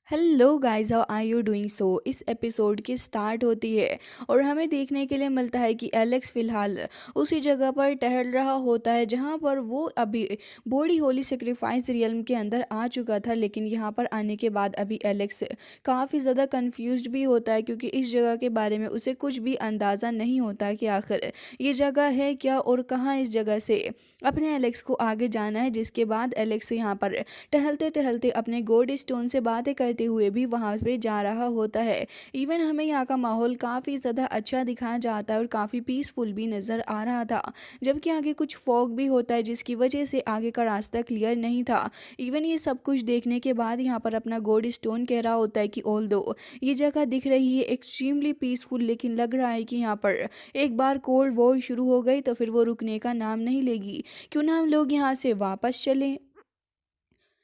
Hello guys, how are you doing? So इस episode की start होती है और हमें देखने के लिए मिलता है कि एलेक्स फ़िलहाल उसी जगह पर टहल रहा होता है जहां पर वो अभी बॉडी होली सेक्रीफाइस रियल्म के अंदर आ चुका था। लेकिन यहां पर आने के बाद अभी एलेक्स काफ़ी ज़्यादा कंफ्यूज्ड भी होता है क्योंकि इस जगह के बारे में उसे कुछ भी अंदाज़ा नहीं होता कि आखिर ये जगह है क्या और कहाँ इस जगह से अपने एलेक्स को आगे जाना है। जिसके बाद एलेक्स यहाँ पर टहलते टहलते अपने गोल्ड स्टोन से बातें करते हुए भी वहाँ पे जा रहा होता है। इवन हमें यहाँ का माहौल काफ़ी ज़्यादा अच्छा दिखाया जाता है और काफ़ी पीसफुल भी नज़र आ रहा था, जबकि आगे कुछ फॉग भी होता है जिसकी वजह से आगे का रास्ता क्लियर नहीं था। इवन ये सब कुछ देखने के बाद यहाँ पर अपना गोल्ड स्टोन कह रहा होता है कि ऑल दो ये जगह दिख रही है एक्सट्रीमली पीसफुल, लेकिन लग रहा है कि यहाँ पर एक बार कोल्ड वॉर शुरू हो गई तो फिर वो रुकने का नाम नहीं लेगी। क्यों ना हम लोग यहाँ से वापस चलें?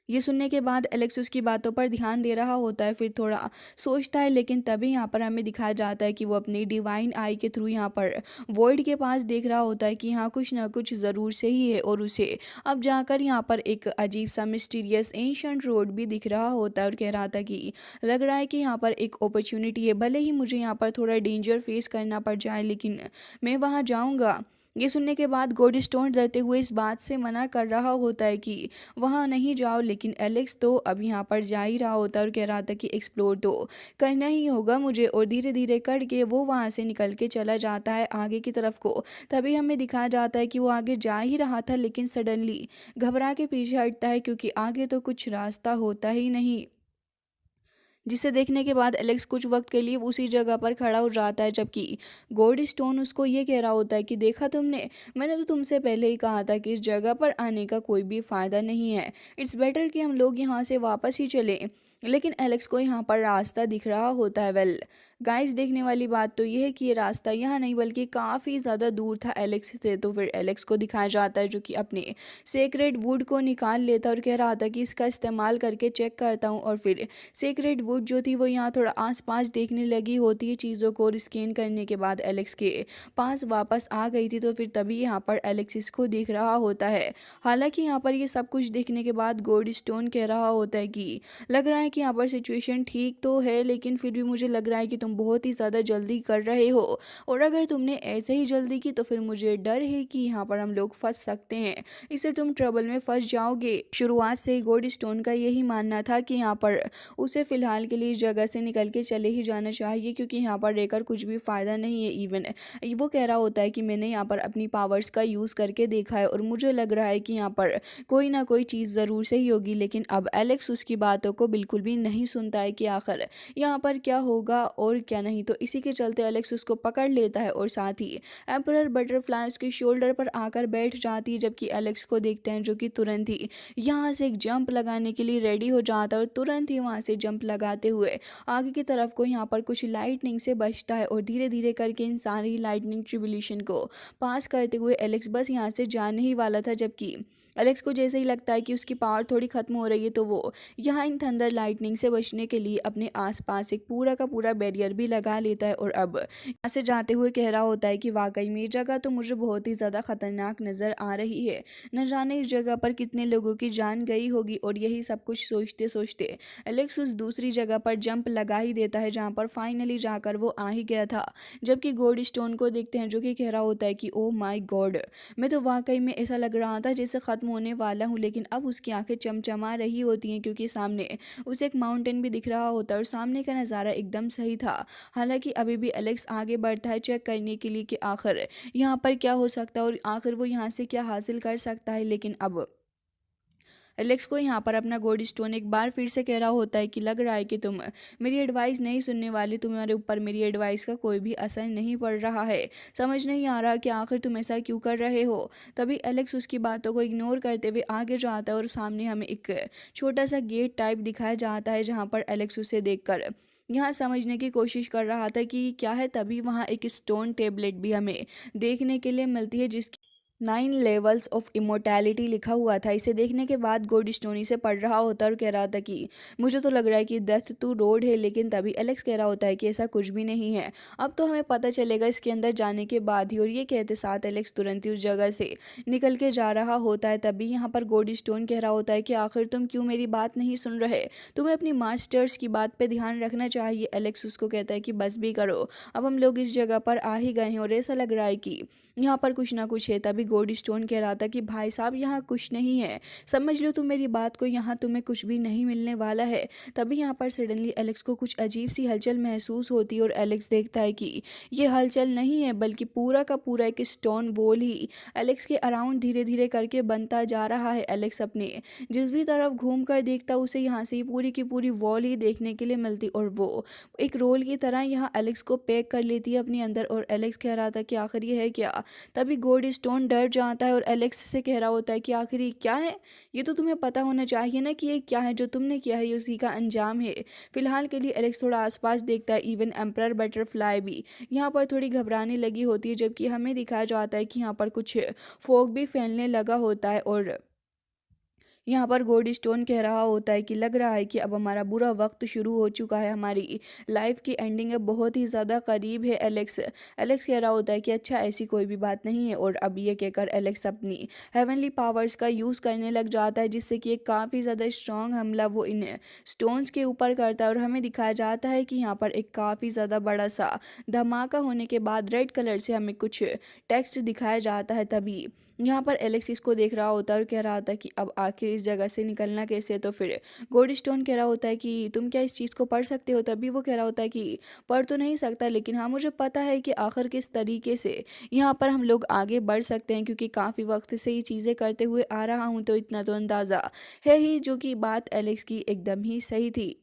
ये सुनने के बाद एलेक्स उसकी बातों पर ध्यान दे रहा होता है, फिर थोड़ा सोचता है, लेकिन तभी यहाँ पर हमें दिखाया जाता है कि वो अपनी डिवाइन आई के थ्रू यहाँ पर वॉइड के पास देख रहा होता है कि यहाँ कुछ ना कुछ ज़रूर सही है। और उसे अब जाकर यहाँ पर एक अजीब सा मिस्टीरियस एंशंट रोड भी दिख रहा होता है और कह रहा था कि लग रहा है कि यहाँ पर एक अपॉर्चुनिटी है, भले ही मुझे यहाँ पर थोड़ा डेंजर फेस करना पड़ जाए लेकिन मैं वहाँ जाऊँगा। ये सुनने के बाद गोल्ड स्टोन डरते हुए इस बात से मना कर रहा होता है कि वहाँ नहीं जाओ, लेकिन एलेक्स तो अब यहाँ पर जा ही रहा होता है और कह रहा था कि एक्सप्लोर तो करना ही होगा मुझे। और धीरे धीरे करके वो वहाँ से निकल के चला जाता है आगे की तरफ को। तभी हमें दिखाया जाता है कि वो आगे जा ही रहा था लेकिन सडनली घबरा के पीछे हटता है क्योंकि आगे तो कुछ रास्ता होता ही नहीं, जिसे देखने के बाद एलेक्स कुछ वक्त के लिए उसी जगह पर खड़ा हो जाता है, जबकि गोल्ड स्टोन उसको ये कह रहा होता है कि देखा तुमने, मैंने तो तुमसे पहले ही कहा था कि इस जगह पर आने का कोई भी फ़ायदा नहीं है। इट्स बेटर कि हम लोग यहाँ से वापस ही चलें। लेकिन एलेक्स को यहाँ पर रास्ता दिख रहा होता है। वेल गाइस, देखने वाली बात तो ये है कि ये रास्ता यहाँ नहीं बल्कि काफ़ी ज़्यादा दूर था एलेक्स से। तो फिर एलेक्स को दिखाया जाता है जो कि अपने सेक्रेड वुड को निकाल लेता और कह रहा था कि इसका इस्तेमाल करके चेक करता हूँ। और फिर सेक्रेड वुड जो थी वो यहाँ थोड़ा आसपास देखने लगी होती है चीज़ों को, और स्कैन करने के बाद एलेक्स के पास वापस आ गई थी। तो फिर तभी यहाँ पर एलेक्स इसको देख रहा होता है। हालांकि यहाँ पर ये सब कुछ देखने के बाद गोल्ड स्टोन कह रहा होता है कि लग रहा है कि यहाँ पर सिचुएशन ठीक तो है, लेकिन फिर भी मुझे लग रहा है कि तुम बहुत ही ज़्यादा जल्दी कर रहे हो, और अगर तुमने ऐसे ही जल्दी की तो फिर मुझे डर है कि यहाँ पर हम लोग फंस सकते हैं, इससे तुम ट्रबल में फंस जाओगे। शुरुआत से ही गोल्ड स्टोन का यही मानना था कि यहाँ पर उसे फ़िलहाल के लिए इस जगह से निकल के चले ही जाना चाहिए क्योंकि यहाँ पर रहकर कुछ भी फ़ायदा नहीं है। इवन वो कह रहा होता है कि मैंने यहाँ पर अपनी पावर्स का यूज़ करके देखा है और मुझे लग रहा है कि यहाँ पर कोई ना कोई चीज़ ज़रूर सही होगी। लेकिन अब एलेक्स उसकी बातों को बिल्कुल भी नहीं सुनता है कि आखिर यहाँ पर क्या होगा और क्या नहीं। तो इसी के चलते एलेक्स उसको पकड़ लेता है और साथ ही एम्परर बटरफ्लाई उसके शोल्डर पर आकर बैठ जाती है, जबकि एलेक्स को देखते हैं जो कि तुरंत ही यहाँ से एक जंप लगाने के लिए रेडी हो जाता है और तुरंत ही वहाँ से जंप लगाते हुए आगे की तरफ को यहाँ पर कुछ लाइटनिंग से बचता है। और धीरे धीरे करके इन सारी लाइटनिंग ट्रिब्यूलेशन को पास करते हुए एलेक्स बस यहाँ से जाने ही वाला था, जबकि एलेक्स को जैसे ही लगता है कि उसकी पावर थोड़ी खत्म हो रही है तो वो यहाँ इन थंडर लाइटनिंग से बचने के लिए अपने आसपास एक पूरा का पूरा बैरियर भी लगा लेता है। और अब यहाँ से जाते हुए कह रहा होता है कि वाकई में ये जगह तो मुझे बहुत ही ज़्यादा खतरनाक नज़र आ रही है, न जाने इस जगह पर कितने लोगों की जान गई होगी। और यही सब कुछ सोचते सोचते एलेक्स उस दूसरी जगह पर जंप लगा ही देता है जहाँ पर फाइनली जाकर वो आ ही गया था, जबकि गोल्ड स्टोन को देखते हैं जो कि कह रहा होता है कि ओ माय गॉड, मैं तो वाकई में ऐसा लग रहा था जैसे ख़त्म होने वाला हूँ। लेकिन अब उसकी आंखें चमचमा रही होती हैं क्योंकि सामने उसे एक माउंटेन भी दिख रहा होता है और सामने का नज़ारा एकदम सही था। हालांकि अभी भी एलेक्स आगे बढ़ता है चेक करने के लिए कि आखिर यहाँ पर क्या हो सकता है और आखिर वो यहाँ से क्या हासिल कर सकता है। लेकिन अब एलेक्स को यहाँ पर अपना गोल्ड स्टोन एक बार फिर से कह रहा होता है कि लग रहा है कि तुम मेरी एडवाइस नहीं सुनने वाली, तुम्हारे ऊपर मेरी एडवाइस का कोई भी असर नहीं पड़ रहा है, समझ नहीं आ रहा कि आखिर तुम ऐसा क्यों कर रहे हो। तभी एलेक्स उसकी बातों को इग्नोर करते हुए आगे जाता है और सामने हमें एक छोटा सा गेट टाइप दिखाया जाता है जहाँ पर एलेक्स उसे देखकर यहाँ समझने की कोशिश कर रहा था कि क्या है। तभी वहाँ एक स्टोन टेबलेट भी हमें देखने के लिए मिलती है जिसकी 9 लेवल्स ऑफ इमोर्टैलिटी लिखा हुआ था। इसे देखने के बाद गोल्ड स्टोन इसे पढ़ रहा होता है और कह रहा था कि मुझे तो लग रहा है कि डेथ टू रोड है, लेकिन तभी एलेक्स कह रहा होता है कि ऐसा कुछ भी नहीं है। अब तो हमें पता चलेगा इसके अंदर जाने के बाद ही। और ये कहते साथ एलेक्स तुरंत ही उस जगह से निकल के जा रहा होता है। तभी यहाँ पर गोल्ड स्टोन कह रहा होता है कि आखिर तुम क्यों मेरी बात नहीं सुन रहे, तुम्हें अपनी मास्टर्स की बात पे ध्यान रखना चाहिए। एलेक्स उसको कहता है कि बस भी करो, अब हम लोग इस जगह पर आ ही गए हैं और ऐसा लग रहा है कि यहाँ पर कुछ ना कुछ है। तभी गोल्ड स्टोन कह रहा था कि भाई साहब यहाँ कुछ नहीं है, समझ लो तुम मेरी बात को, यहाँ तुम्हें कुछ भी नहीं मिलने वाला है। तभी यहाँ पर सडनली एलेक्स को कुछ अजीब सी हलचल महसूस होती है और एलेक्स देखता है कि ये हलचल नहीं है बल्कि पूरा का पूरा एक स्टोन वॉल ही एलेक्स के अराउंड धीरे धीरे करके बनता जा रहा है। एलेक्स अपने जिस भी तरफ घूम कर देखता उसे यहाँ से ही पूरी की पूरी वॉल ही देखने के लिए मिलती और वो एक रोल की तरह यहाँ एलेक्स को पैक कर लेती है अपने अंदर। और एलेक्स कह रहा था कि आखिर ये है क्या। तभी गोल्ड स्टोन डर जाता है और एलेक्स से कह रहा होता है कि आखिर ये क्या है, ये तो तुम्हें पता होना चाहिए ना कि ये क्या है, जो तुमने किया है ये उसी का अंजाम है। फिलहाल के लिए एलेक्स थोड़ा आसपास देखता है। इवन एम्परर बटरफ्लाई भी यहाँ पर थोड़ी घबराने लगी होती है, जबकि हमें दिखाया जाता है कि यहाँ पर कुछ फोग भी फैलने लगा होता है। और यहाँ पर गोल्ड स्टोन कह रहा होता है कि लग रहा है कि अब हमारा बुरा वक्त शुरू हो चुका है, हमारी लाइफ की एंडिंग अब बहुत ही ज़्यादा करीब है। एलेक्स एलेक्स कह रहा होता है कि अच्छा ऐसी कोई भी बात नहीं है। और अब ये कहकर एलेक्स अपनी हेवनली पावर्स का यूज़ करने लग जाता है, जिससे कि एक काफ़ी ज़्यादा स्ट्रॉन्ग हमला वो इन स्टोन्स के ऊपर करता है। और हमें दिखाया जाता है कि यहाँ पर एक काफ़ी ज़्यादा बड़ा सा धमाका होने के बाद रेड कलर से हमें कुछ टेक्स्ट दिखाया जाता है। तभी यहाँ पर एलेक्स इसको देख रहा होता है और कह रहा था कि अब आखिर इस जगह से निकलना कैसे। तो फिर गोल्ड स्टोन कह रहा होता है कि तुम क्या इस चीज़ को पढ़ सकते हो। तभी वो कह रहा होता है कि पढ़ तो नहीं सकता, लेकिन हाँ मुझे पता है कि आखिर किस तरीके से यहाँ पर हम लोग आगे बढ़ सकते हैं, क्योंकि काफ़ी वक्त से ये चीज़ें करते हुए आ रहा हूँ, तो इतना तो अंदाज़ा है ही। जो कि बात एलेक्स की एकदम ही सही थी।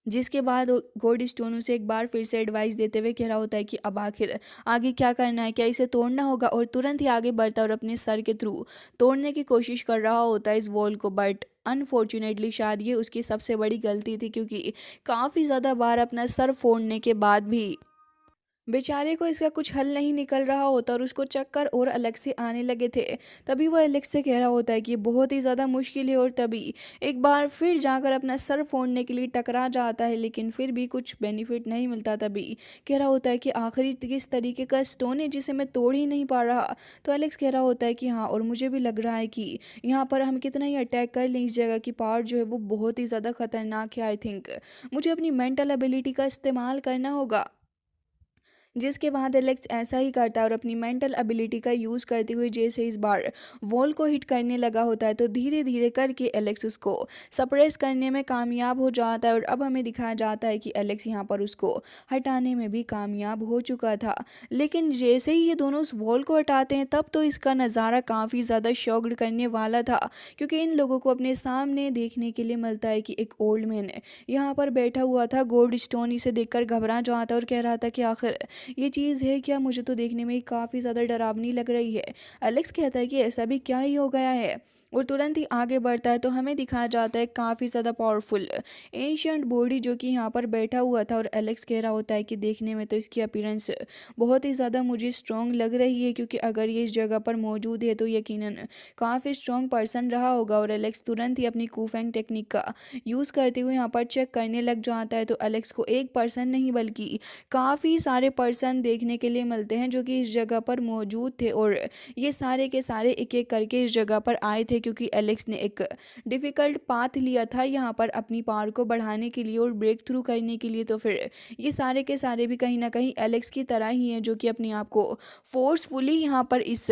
जिसके बाद गोल्ड स्टोन उसे एक बार फिर से एडवाइस देते हुए कह रहा होता है कि अब आखिर आगे क्या करना है, क्या इसे तोड़ना होगा। और तुरंत ही आगे बढ़ता है और अपने सर के थ्रू तोड़ने की कोशिश कर रहा होता है इस वॉल को। बट अनफॉर्चुनेटली शायद ये उसकी सबसे बड़ी गलती थी, क्योंकि काफ़ी ज़्यादा बार अपना सर फोड़ने के बाद भी बेचारे को इसका कुछ हल नहीं निकल रहा होता और उसको चक्कर और अलग से आने लगे थे। तभी वो एलेक्स से कह रहा होता है कि ये बहुत ही ज़्यादा मुश्किल है। और तभी एक बार फिर जाकर अपना सर फोड़ने के लिए टकरा जाता है, लेकिन फिर भी कुछ बेनिफिट नहीं मिलता। तभी कह रहा होता है कि आखिरी किस तरीके का स्टोन है जिसे मैं तोड़ ही नहीं पा रहा। तो एलेक्स कह रहा होता है कि हाँ, और मुझे भी लग रहा है कि यहाँ पर हम कितना ही अटैक कर लें, इस जगह की पावर जो है वो बहुत ही ज़्यादा खतरनाक है। आई थिंक मुझे अपनी मेंटल एबिलिटी का इस्तेमाल करना होगा। जिसके बाद एलेक्स ऐसा ही करता है और अपनी मेंटल एबिलिटी का यूज़ करते हुए जैसे इस बार वॉल को हिट करने लगा होता है, तो धीरे धीरे करके एलेक्स उसको सप्रेस करने में कामयाब हो जाता है। और अब हमें दिखाया जाता है कि एलेक्स यहाँ पर उसको हटाने में भी कामयाब हो चुका था। लेकिन जैसे ही ये दोनों उस वॉल को हटाते हैं, तब तो इसका नज़ारा काफ़ी ज़्यादा शॉक्ड करने वाला था, क्योंकि इन लोगों को अपने सामने देखने के लिए मिलता है कि एक ओल्ड मैन यहाँ पर बैठा हुआ था। गोल्ड स्टोन इसे देखकर घबरा जाता और कह रहा था कि आखिर ये चीज़ है क्या, मुझे तो देखने में ही काफ़ी ज़्यादा डरावनी लग रही है। एलेक्स कहता है कि ऐसा भी क्या ही हो गया है, और तुरंत ही आगे बढ़ता है। तो हमें दिखाया जाता है काफ़ी ज़्यादा पावरफुल एंशियंट बॉडी जो कि यहाँ पर बैठा हुआ था। और एलेक्स कह रहा होता है कि देखने में तो इसकी अपीयरेंस बहुत ही ज़्यादा मुझे स्ट्रॉन्ग लग रही है, क्योंकि अगर ये इस जगह पर मौजूद है तो यकीनन काफ़ी स्ट्रॉन्ग पर्सन रहा होगा। और एलेक्स तुरंत ही अपनी कूफैंग टेक्निक का यूज़ करते हुए यहाँ पर चेक करने लग जाता है। तो एलेक्स को एक पर्सन नहीं बल्कि काफ़ी सारे पर्सन देखने के लिए मिलते हैं जो कि इस जगह पर मौजूद थे। और ये सारे के सारे एक एक करके इस जगह पर आए थे, क्योंकि एलेक्स ने एक डिफ़िकल्ट पाथ लिया था यहाँ पर अपनी पावर को बढ़ाने के लिए और ब्रेक थ्रू करने के लिए। तो फिर ये सारे के सारे भी कहीं ना कहीं एलेक्स की तरह ही हैं, जो कि अपने आप को फोर्सफुली यहाँ पर इस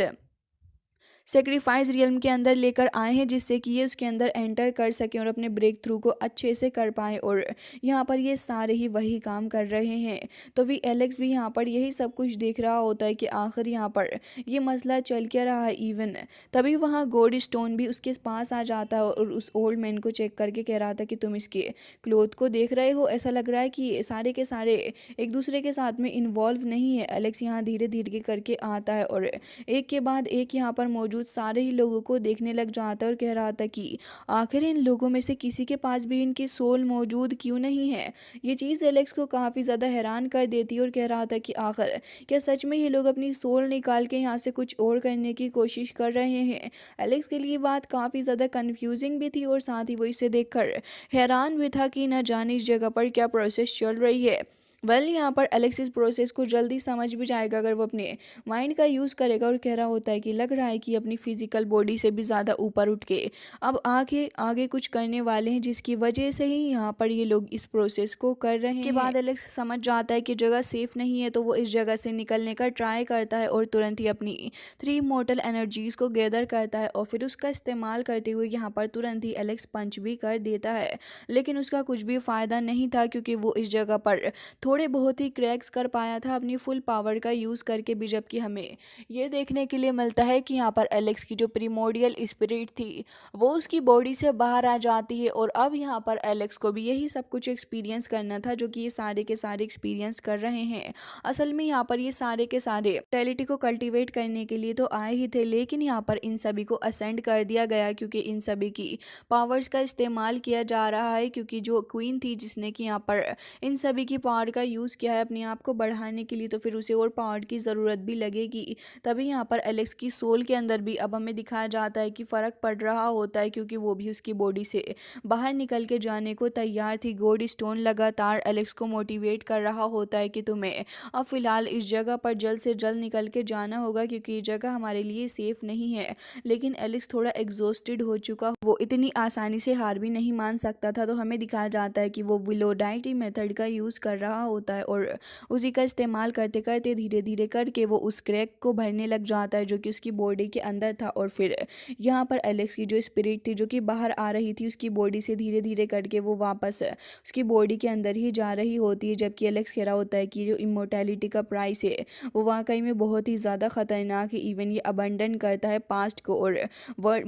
सेक्रीफाइस रियल्म के अंदर लेकर आए हैं, जिससे कि ये उसके अंदर एंटर कर सकें और अपने ब्रेक थ्रू को अच्छे से कर पाएँ। और यहाँ पर ये सारे ही वही काम कर रहे हैं। तो भी एलेक्स भी यहाँ पर यही सब कुछ देख रहा होता है कि आखिर यहाँ पर ये मसला चल क्या रहा है। इवन तभी वहाँ गोल्ड स्टोन भी उसके पास आ जाता है और उस ओल्ड मैन को चेक करके कह रहा था कि तुम इसके क्लोथ को देख रहे हो, ऐसा लग रहा है कि ये सारे के सारे एक दूसरे के साथ में इन्वॉल्व नहीं है। एलेक्स यहाँ धीरे धीरे करके आता है और एक के बाद एक यहाँ पर मौजूद मौजूद सारे ही लोगों को देखने लग जाता है और कह रहा था कि आखिर इन लोगों में से किसी के पास भी इनकी सोल मौजूद क्यों नहीं है। ये चीज़ एलेक्स को काफ़ी ज़्यादा हैरान कर देती है और कह रहा था कि आखिर क्या सच में ये लोग अपनी सोल निकाल के यहाँ से कुछ और करने की कोशिश कर रहे हैं। एलेक्स के लिए बात काफ़ी ज़्यादा कन्फ्यूजिंग भी थी और साथ ही वो इसे देखकर हैरान भी था कि न जाने इस जगह पर क्या प्रोसेस चल रही है। यहाँ पर एलेक्स इस प्रोसेस को जल्दी समझ भी जाएगा अगर वो अपने माइंड का यूज़ करेगा और कह रहा होता है कि लग रहा है कि अपनी फिजिकल बॉडी से भी ज़्यादा ऊपर उठ के अब आगे आगे कुछ करने वाले हैं, जिसकी वजह से ही यहाँ पर ये लोग इस प्रोसेस को कर रहे हैं। के बाद एलेक्स समझ जाता है कि जगह सेफ नहीं है, तो वो इस जगह से निकलने का ट्राई करता है और तुरंत ही अपनी 3 इमॉर्टल एनर्जीज़ को गैदर करता है और फिर उसका इस्तेमाल करते हुए यहाँ पर तुरंत ही एलेक्स पंच भी कर देता है। लेकिन उसका कुछ भी फ़ायदा नहीं था, क्योंकि वो इस जगह पर थोड़े बहुत ही क्रैक्स कर पाया था अपनी फुल पावर का यूज़ करके भी। जबकि हमें ये देखने के लिए मिलता है कि यहाँ पर एलेक्स की जो प्रीमोडियल स्पिरिट थी वो उसकी बॉडी से बाहर आ जाती है और अब यहाँ पर एलेक्स को भी यही सब कुछ एक्सपीरियंस करना था जो कि ये सारे के सारे एक्सपीरियंस कर रहे हैं। असल में यहाँ पर ये सारे के सारे टैलिटी को कल्टीवेट करने के लिए तो आए ही थे, लेकिन यहाँ पर इन सभी को असेंड कर दिया गया क्योंकि इन सभी की पावर्स का इस्तेमाल किया जा रहा है। क्योंकि जो क्वीन थी जिसने कि यहाँ पर इन सभी की पावर का यूज़ किया है अपने आप को बढ़ाने के लिए, तो फिर उसे और पावर की ज़रूरत भी लगेगी। तभी यहाँ पर एलेक्स की सोल के अंदर भी अब हमें दिखाया जाता है कि फ़र्क पड़ रहा होता है, क्योंकि वो भी उसकी बॉडी से बाहर निकल के जाने को तैयार थी। गॉड स्टोन लगातार एलेक्स को मोटिवेट कर रहा होता है कि तुम्हें अब फ़िलहाल इस जगह पर जल्द से जल्द निकल के जाना होगा, क्योंकि ये जगह हमारे लिए सेफ़ नहीं है। लेकिन एलेक्स थोड़ा एग्जॉस्टेड हो चुका, वो इतनी आसानी से हार भी नहीं मान सकता था। तो हमें दिखाया जाता है कि वो विलोडाइटी मेथड का यूज़ कर रहा होता है और उसी का इस्तेमाल करते करते धीरे धीरे करके वो उस क्रैक को भरने लग जाता है जो कि उसकी बॉडी के अंदर था। और फिर यहाँ पर एलेक्स की जो स्पिरिट थी जो कि बाहर आ रही थी उसकी बॉडी से, धीरे धीरे करके वो वापस उसकी बॉडी के अंदर ही जा रही होती है। जबकि एलेक्स कह रहा होता है कि जो इमोर्टैलिटी का प्राइस है वो वाकई में बहुत ही ज़्यादा ख़तरनाक है। इवन ये अबंडन करता है पास्ट को और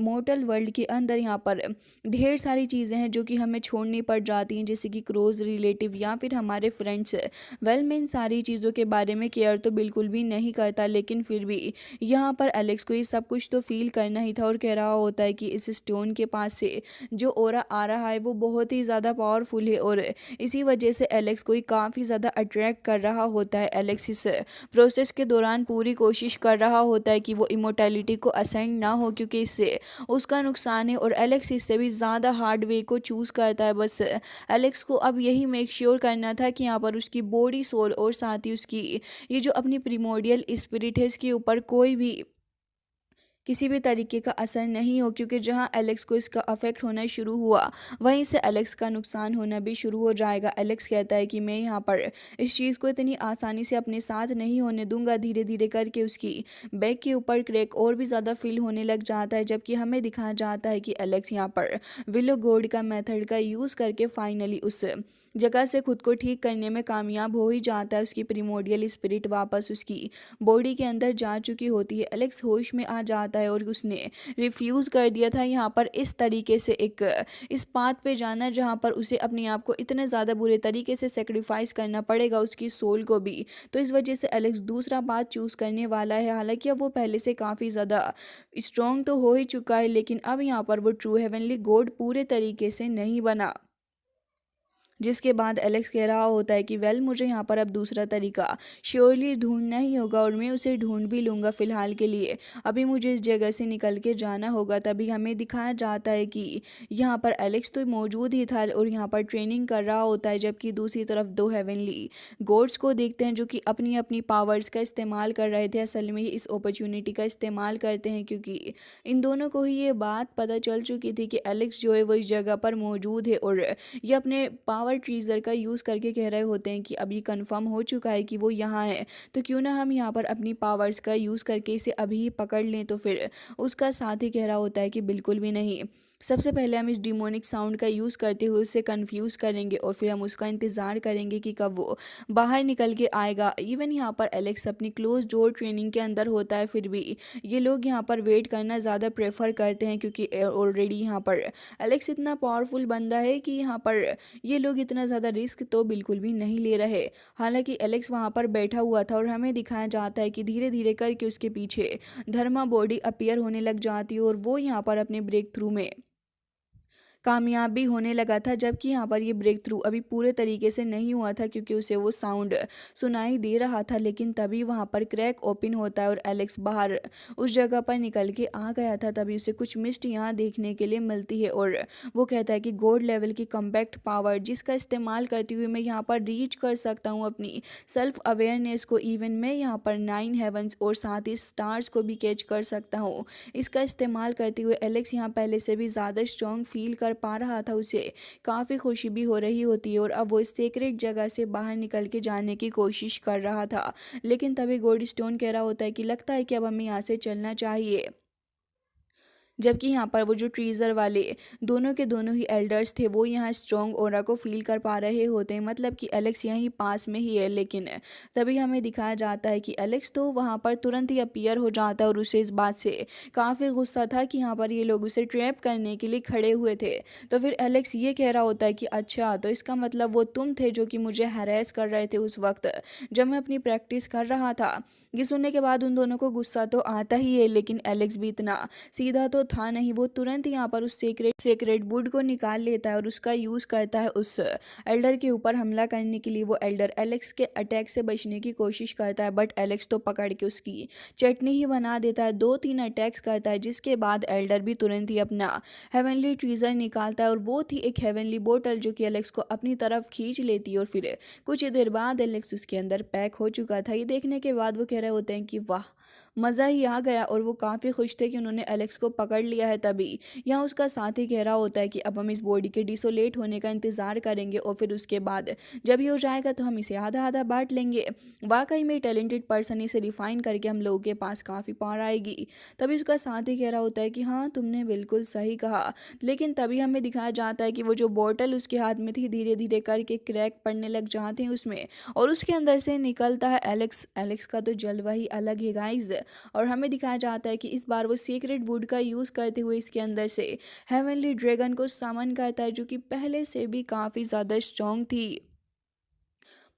मोर्टल वर्ल्ड के अंदर यहाँ पर ढेर सारी चीज़ें हैं जो कि हमें छोड़नी पड़ जाती हैं, जैसे कि क्लोज रिलेटिव या फिर हमारे फ्रेंड्स। मैं इन सारी चीज़ों के बारे में केयर तो बिल्कुल भी नहीं करता, लेकिन फिर भी यहाँ पर एलेक्स को ये सब कुछ तो फील करना ही था और कह रहा होता है कि इस स्टोन के पास से जो ऑरा आ रहा है वो बहुत ही ज़्यादा पावरफुल है और इसी वजह से एलेक्स को काफ़ी ज़्यादा अट्रैक्ट कर रहा होता है। एलेक्स इस प्रोसेस के दौरान पूरी कोशिश कर रहा होता है कि वो इमोर्टैलिटी को असेंड ना हो, क्योंकि इससे उसका नुकसान है और एलेक्स इससे भी ज़्यादा हार्ड वे को चूज़ करता है। बस एलेक्स को अब यही मेक श्योर करना था कि यहाँ पर उसकी बॉडी, सोल और साथ ही उसकी ये जो अपनी प्रीमोडियल स्पिरिट है इसके ऊपर कोई भी किसी भी तरीके का असर नहीं हो, क्योंकि जहां एलेक्स को इसका अफेक्ट होना शुरू हुआ वहीं से एलेक्स का नुकसान होना भी शुरू हो जाएगा। एलेक्स कहता है कि मैं यहाँ पर इस चीज़ को इतनी आसानी से अपने साथ नहीं होने दूंगा। धीरे धीरे करके उसकी बैक के ऊपर क्रैक और भी ज़्यादा फील होने लग जाता है, जबकि हमें दिखाया जाता है कि एलेक्स यहाँ पर विलो गॉड का मेथड का यूज़ करके फाइनली उस जगह से खुद को ठीक करने में कामयाब हो ही जाता है। उसकी प्रीमोडियल स्पिरिट वापस उसकी बॉडी के अंदर जा चुकी होती है। एलेक्स होश में आ जाता है और उसने रिफ्यूज़ कर दिया था यहाँ पर इस तरीके से इस पाथ पे जाना जहाँ पर उसे अपने आप को इतने ज़्यादा बुरे तरीके से सेक्रीफाइस करना पड़ेगा, उसकी सोल को भी। तो इस वजह से एलेक्स दूसरा पाथ चूज़ करने वाला है। हालांकि अब वो पहले से काफ़ी ज़्यादा स्ट्रॉन्ग तो हो ही चुका है, लेकिन अब यहाँ पर वो ट्रू हेवनली गॉड पूरे तरीके से नहीं बना। जिसके बाद एलेक्स कह रहा होता है कि मुझे यहाँ पर अब दूसरा तरीका श्योरली ढूंढना ही होगा और मैं उसे ढूंढ भी लूँगा। फ़िलहाल के लिए अभी मुझे इस जगह से निकल के जाना होगा। तभी हमें दिखाया जाता है कि यहाँ पर एलेक्स तो मौजूद ही था और यहाँ पर ट्रेनिंग कर रहा होता है, जबकि दूसरी तरफ 2 हेवनली गॉड्स को देखते हैं जो कि अपनी अपनी पावर्स का इस्तेमाल कर रहे थे। असल में ये इस अपॉर्चुनिटी का इस्तेमाल करते हैं क्योंकि इन दोनों को ही ये बात पता चल चुकी थी कि एलेक्स जो है वो इस जगह पर मौजूद है और ये अपने पावर ट्रीजर का यूज़ करके कह रहे होते हैं कि अभी कंफर्म हो चुका है कि वो यहाँ है, तो क्यों ना हम यहाँ पर अपनी पावर्स का यूज़ करके इसे अभी ही पकड़ लें। तो फिर उसका साथी कह रहा होता है कि बिल्कुल भी नहीं, सबसे पहले हम इस डिमोनिक साउंड का यूज़ करते हुए उससे कंफ्यूज करेंगे और फिर हम उसका इंतज़ार करेंगे कि कब वो बाहर निकल के आएगा। इवन यहाँ पर एलेक्स अपनी क्लोज डोर ट्रेनिंग के अंदर होता है, फिर भी ये लोग यहाँ पर वेट करना ज़्यादा प्रेफर करते हैं क्योंकि ऑलरेडी यहाँ पर एलेक्स इतना पावरफुल बंदा है कि यहाँ पर ये लोग इतना ज़्यादा रिस्क तो बिल्कुल भी नहीं ले रहे। हालांकि एलेक्स वहाँ पर बैठा हुआ था और हमें दिखाया जाता है कि धीरे धीरे करके उसके पीछे धर्मा बॉडी अपीयर होने लग जाती है और वो यहाँ पर अपने ब्रेक थ्रू में कामयाब भी होने लगा था। जबकि यहाँ पर ये ब्रेक थ्रू अभी पूरे तरीके से नहीं हुआ था क्योंकि उसे वो साउंड सुनाई दे रहा था, लेकिन तभी वहाँ पर क्रैक ओपन होता है और एलेक्स बाहर उस जगह पर निकल के आ गया था। तभी उसे कुछ मिस्ट यहाँ देखने के लिए मिलती है और वो कहता है कि गॉड लेवल की कम्पैक्ट पावर जिसका इस्तेमाल करते हुए मैं यहाँ पर रीच कर सकता हूँ अपनी सेल्फ अवेयरनेस को। इवन मैं यहाँ पर 9 हेवंस और साथ ही स्टार्स को भी कैच कर सकता हूँ। इसका इस्तेमाल करते हुए एलेक्स यहाँ पहले से भी ज़्यादा स्ट्रॉन्ग फील कर पा रहा था। उसे काफ़ी खुशी भी हो रही होती है और अब वो सीक्रेट जगह से बाहर निकल के जाने की कोशिश कर रहा था। लेकिन तभी गोल्ड स्टोन कह रहा होता है कि लगता है कि अब हमें यहाँ से चलना चाहिए। जबकि यहाँ पर वो जो ट्रीजर वाले दोनों के दोनों ही एल्डर्स थे वो यहाँ स्ट्रॉन्ग ऑरा को फील कर पा रहे होते हैं, मतलब कि एलेक्स यहीं पास में ही है। लेकिन तभी हमें दिखाया जाता है कि एलेक्स तो वहाँ पर तुरंत ही अपीयर हो जाता है और उसे इस बात से काफ़ी गुस्सा था कि यहाँ पर ये लोग उसे ट्रैप करने के लिए खड़े हुए थे। तो फिर एलेक्स ये कह रहा होता है कि अच्छा तो इसका मतलब वो तुम थे जो कि मुझे हैरेस कर रहे थे उस वक्त जब मैं अपनी प्रैक्टिस कर रहा था। ये सुनने के बाद उन दोनों को गुस्सा तो आता ही है, लेकिन एलेक्स भी इतना सीधा तो था नहीं। वो तुरंत यहाँ पर उस सेक्रेट वुड को निकाल लेता है और उसका यूज़ करता है उस एल्डर के ऊपर हमला करने के लिए। वो एल्डर एलेक्स के अटैक से बचने की कोशिश करता है, बट एलेक्स तो पकड़ के उसकी चटनी ही बना देता है। 2-3 अटैक्स करता है जिसके बाद एल्डर भी तुरंत ही अपना हेवनली ट्रीजर निकालता है और वो थी एक हेवनली बोतल जो कि एलेक्स को अपनी तरफ खींच लेती है। और फिर कुछ देर बाद एलेक्स उसके अंदर पैक हो चुका था। ये देखने के बाद वो कह रहे होते हैं कि वाह मज़ा ही आ गया, और वो काफ़ी खुश थे कि उन्होंने एलेक्स को पकड़ लिया है। तभी यहाँ उसका साथी कह रहा होता है कि अब हम इस बॉडी के डिसोलेट होने का इंतज़ार करेंगे और फिर उसके बाद जब ये हो जाएगा तो हम इसे आधा आधा बांट लेंगे। वाकई में टैलेंटेड पर्सन इसे रिफाइन करके हम लोगों के पास काफ़ी पावर आएगी। तभी उसका साथी कह रहा होता है कि हाँ तुमने बिल्कुल सही कहा। लेकिन तभी हमें दिखाया जाता है कि वो जो बॉटल उसके हाथ में थी धीरे धीरे करके क्रैक पड़ने लग जाते हैं उसमें, और उसके अंदर से निकलता है एलेक्स। एलेक्स का तो जलवा ही अलग है गाइज। और हमें दिखाया जाता है कि इस बार वो सीक्रेट वुड का यूज़ करते हुए इसके अंदर से हेवनली ड्रैगन को समन करता है जो कि पहले से भी काफ़ी ज़्यादा स्ट्रॉन्ग थी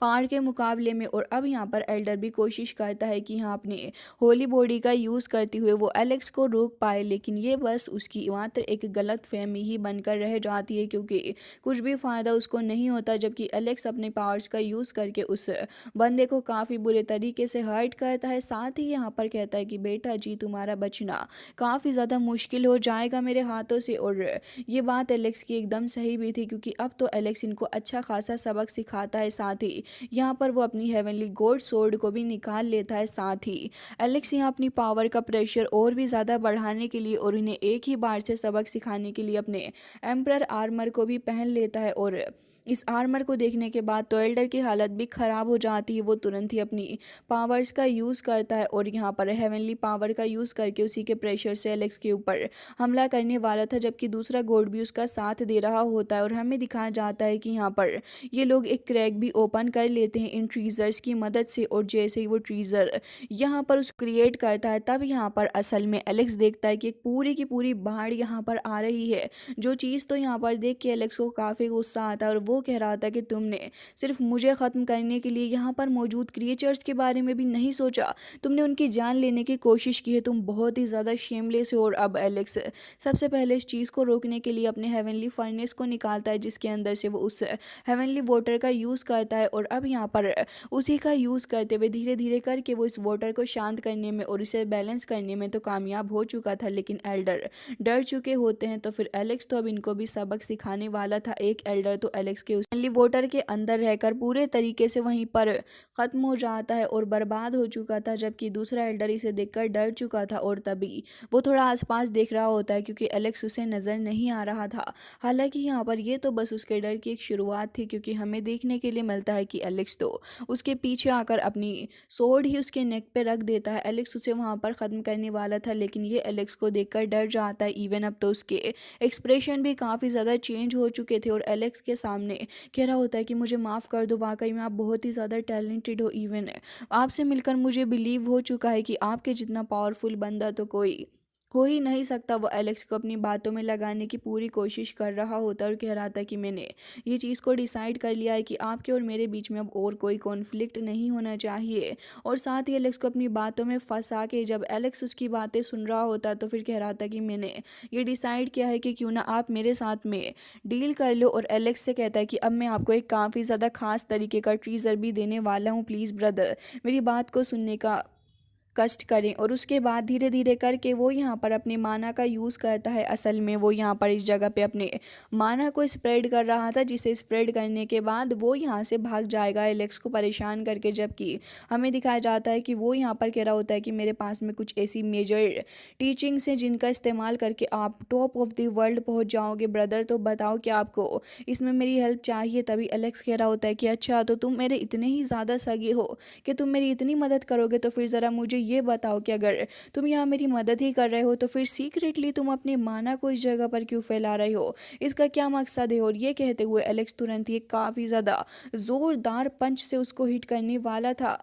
पार के मुकाबले में। और अब यहाँ पर एल्डर भी कोशिश करता है कि यहाँ अपने होली बॉडी का यूज़ करते हुए वो एलेक्स को रोक पाए, लेकिन ये बस उसकी मात्र एक गलत फहमी ही बनकर रह जाती है क्योंकि कुछ भी फ़ायदा उसको नहीं होता। जबकि एलेक्स अपने पावर्स का यूज़ करके उस बंदे को काफ़ी बुरे तरीके से हर्ट करता है। साथ ही यहाँ पर कहता है कि बेटा जी तुम्हारा बचना काफ़ी ज़्यादा मुश्किल हो जाएगा मेरे हाथों से। और ये बात एलेक्स की एकदम सही भी थी क्योंकि अब तो एलेक्स इनको अच्छा खासा सबक सिखाता है। साथ ही यहाँ पर वो अपनी हेवनली गोल्ड सोर्ड को भी निकाल लेता है। साथ ही एलेक्स यहाँ अपनी पावर का प्रेशर और भी ज़्यादा बढ़ाने के लिए और इन्हें एक ही बार से सबक सिखाने के लिए अपने एम्परर आर्मर को भी पहन लेता है। और इस आर्मर को देखने के बाद तो एल्डर की हालत भी ख़राब हो जाती है। वो तुरंत ही अपनी पावर्स का यूज़ करता है और यहाँ पर हेवनली पावर का यूज़ करके उसी के प्रेशर से एलेक्स के ऊपर हमला करने वाला था, जबकि दूसरा गोड भी उसका साथ दे रहा होता है। और हमें दिखाया जाता है कि यहाँ पर ये लोग एक क्रैक भी ओपन कर लेते हैं इन ट्रीजर्स की मदद से। और जैसे ही वो ट्रीजर यहाँ पर उस क्रिएट करता है तब यहाँ पर असल में एलेक्स देखता है कि एक पूरी की पूरी बाढ़ यहाँ पर आ रही है। जो चीज़ तो यहाँ पर देख के एलेक्स को काफ़ी गुस्सा आता है और वो कह रहा था कि तुमने सिर्फ मुझे ख़त्म करने के लिए यहाँ पर मौजूद क्रिएचर्स के बारे में भी नहीं सोचा, तुमने उनकी जान लेने की कोशिश की है, तुम बहुत ही ज़्यादा शेमलेस हो। और अब एलेक्स सबसे पहले इस चीज़ को रोकने के लिए अपने हेवनली फर्नेस को निकालता है जिसके अंदर से वो उस हेवनली वाटर का यूज़ करता है। और अब यहाँ पर उसी का यूज़ करते हुए धीरे धीरे करके वो इस वाटर को शांत करने में और इसे बैलेंस करने में तो कामयाब हो चुका था। लेकिन एल्डर डर चुके होते हैं तो फिर एलेक्स तो अब इनको भी सबक सिखाने वाला था। एक एल्डर तो एलेक्स एलेक्स के उस वोटर के अंदर रहकर पूरे तरीके से वहीं पर ख़त्म हो जाता है और बर्बाद हो चुका था, जबकि दूसरा एल्डर इसे देखकर डर चुका था और तभी वो थोड़ा आसपास देख रहा होता है क्योंकि एलेक्स उसे नज़र नहीं आ रहा था। हालांकि यहाँ पर ये तो बस उसके डर की एक शुरुआत थी, क्योंकि हमें देखने के लिए मिलता है कि एलेक्स तो उसके पीछे आकर अपनी सोड ही उसके नेक पे रख देता है। एलेक्स उसे वहाँ पर ख़त्म करने वाला था, लेकिन ये एलेक्स को देखकर डर जाता है। इवन अब तो उसके एक्सप्रेशन भी काफ़ी ज़्यादा चेंज हो चुके थे और एलेक्स के सामने कह रहा होता है कि मुझे माफ़ कर दो, वाकई में आप बहुत ही ज़्यादा टैलेंटेड हो। इवन आपसे मिलकर मुझे बिलीव हो चुका है कि आपके जितना पावरफुल बंदा तो कोई हो ही नहीं सकता। वो एलेक्स को अपनी बातों में लगाने की पूरी कोशिश कर रहा होता और कह रहा था कि मैंने ये चीज़ को डिसाइड कर लिया है कि आपके और मेरे बीच में अब और कोई कॉन्फ्लिक्ट नहीं होना चाहिए। और साथ ही एलेक्स को अपनी बातों में फंसा के जब एलेक्स उसकी बातें सुन रहा होता तो फिर कह रहा था कि मैंने ये डिसाइड किया है कि क्यों ना आप मेरे साथ में डील कर लो। और एलेक्स से कहता है कि अब मैं आपको एक काफ़ी ज़्यादा खास तरीके का ट्रीज़र भी देने वाला हूँ, प्लीज़ ब्रदर मेरी बात को सुनने का कष्ट करें। और उसके बाद धीरे धीरे करके वो यहाँ पर अपने माना का यूज़ करता है। असल में वो यहाँ पर इस जगह पे अपने माना को स्प्रेड कर रहा था, जिसे स्प्रेड करने के बाद वो यहाँ से भाग जाएगा एलेक्स को परेशान करके, जबकि हमें दिखाया जाता है कि वो यहाँ पर कह रहा होता है कि मेरे पास में कुछ ऐसी मेजर टीचिंग्स हैं जिनका इस्तेमाल करके आप टॉप ऑफ द वर्ल्ड पहुँच जाओगे ब्रदर, तो बताओ कि आपको इसमें मेरी हेल्प चाहिए। तभी एलेक्स कह रहा होता है कि अच्छा, तो तुम मेरे इतने ही ज़्यादा सगे हो कि तुम मेरी इतनी मदद करोगे, तो फिर ज़रा मुझे ये बताओ कि अगर तुम यहाँ मेरी मदद ही कर रहे हो तो फिर सीक्रेटली तुम अपने माना को इस जगह पर क्यों फैला रहे हो, इसका क्या मकसद है। और ये कहते हुए एलेक्स तुरंत ही काफ़ी ज़्यादा ज़ोरदार पंच से उसको हिट करने वाला था,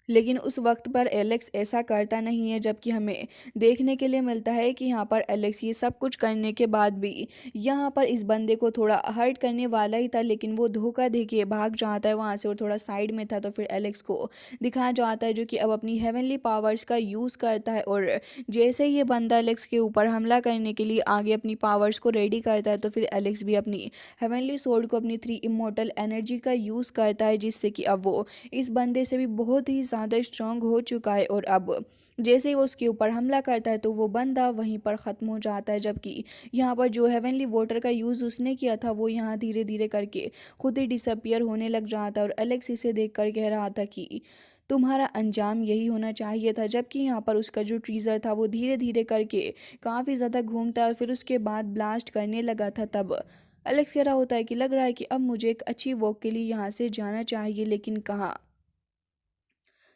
लेकिन उस वक्त पर एलेक्स ऐसा करता नहीं है। जबकि हमें देखने के लिए मिलता है कि यहाँ पर एलेक्स ये सब कुछ करने के बाद भी यहाँ पर इस बंदे को थोड़ा हर्ट करने वाला ही था, लेकिन वो धोखा दे के भाग जाता है वहाँ से और थोड़ा साइड में था। तो फिर एलेक्स को दिखाया जाता है जो कि अब अपनी हेवनली पावर्स का यूज़ करता है। और जैसे ही ये बंदा एलेक्स के ऊपर हमला करने के लिए आगे अपनी पावर्स को रेडी करता है, तो फिर एलेक्स भी अपनी हेवनली सोर्ड को अपनी 3 इमॉर्टल एनर्जी का यूज़ करता है, जिससे कि अब वो इस बंदे से भी बहुत ही ज़्यादा स्ट्रांग हो चुका है। और अब जैसे ही वो उसके ऊपर हमला करता है तो वो बंदा वहीं पर ख़त्म हो जाता है, जबकि यहाँ पर जो हेवनली वाटर का यूज़ उसने किया था वो यहाँ धीरे धीरे करके खुद ही डिसअपियर होने लग जाता है। और एलेक्स इसे देख कर कह रहा था कि तुम्हारा अंजाम यही होना चाहिए था। जबकि यहाँ पर उसका जो ट्रीज़र था वो धीरे धीरे करके काफ़ी ज़्यादा घूमता है और फिर उसके बाद ब्लास्ट करने लगा था। तब एलेक्स कह रहा होता है कि लग रहा है कि अब मुझे एक अच्छी वॉक के लिए यहाँ से जाना चाहिए, लेकिन कहाँ।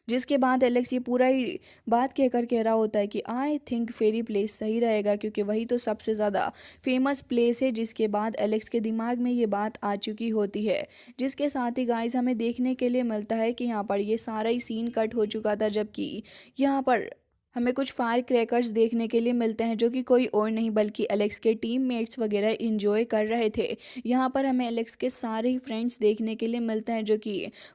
जिसके बाद एलेक्स ये पूरा ही बात कहकर कह रहा होता है कि आई थिंक फेरी प्लेस सही रहेगा, क्योंकि वही तो सबसे ज़्यादा फेमस प्लेस है। जिसके बाद एलेक्स के दिमाग में ये बात आ चुकी होती है, जिसके साथ ही गाइस हमें देखने के लिए मिलता है कि यहाँ पर ये सारा ही सीन कट हो चुका था, जबकि यहाँ पर हमें कुछ फायर क्रैकर्स देखने के लिए मिलते हैं जो कि कोई और नहीं बल्कि एलेक्स के टीममेट्स वगैरह इंजॉय कर रहे थे। यहाँ पर हमें एलेक्स के सारे ही फ्रेंड्स देखने के लिए मिलते हैं जो कि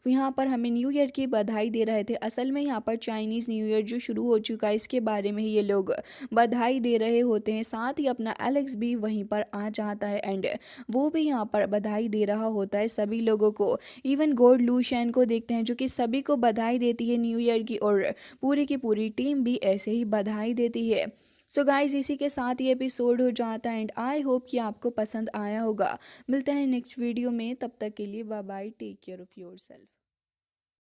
यहाँ पर हमें न्यू ईयर की बधाई दे रहे थे। असल में यहाँ पर चाइनीज़ न्यू ईयर जो शुरू हो चुका है इसके बारे में ही ये लोग बधाई दे रहे होते हैं। साथ ही अपना एलेक्स भी वहीं पर आ जाता है एंड वो भी यहाँ पर बधाई दे रहा होता है सभी लोगों को। इवन गॉड लूशियन को देखते हैं जो कि सभी को बधाई देती है न्यू ईयर की, और पूरी की पूरी टीम भी ऐसे ही बधाई देती है। सो गाइज इसी के साथ ये एपिसोड हो जाता है एंड आई होप कि आपको पसंद आया होगा। मिलते हैं नेक्स्ट वीडियो में, तब तक के लिए bye bye, take care of yourself.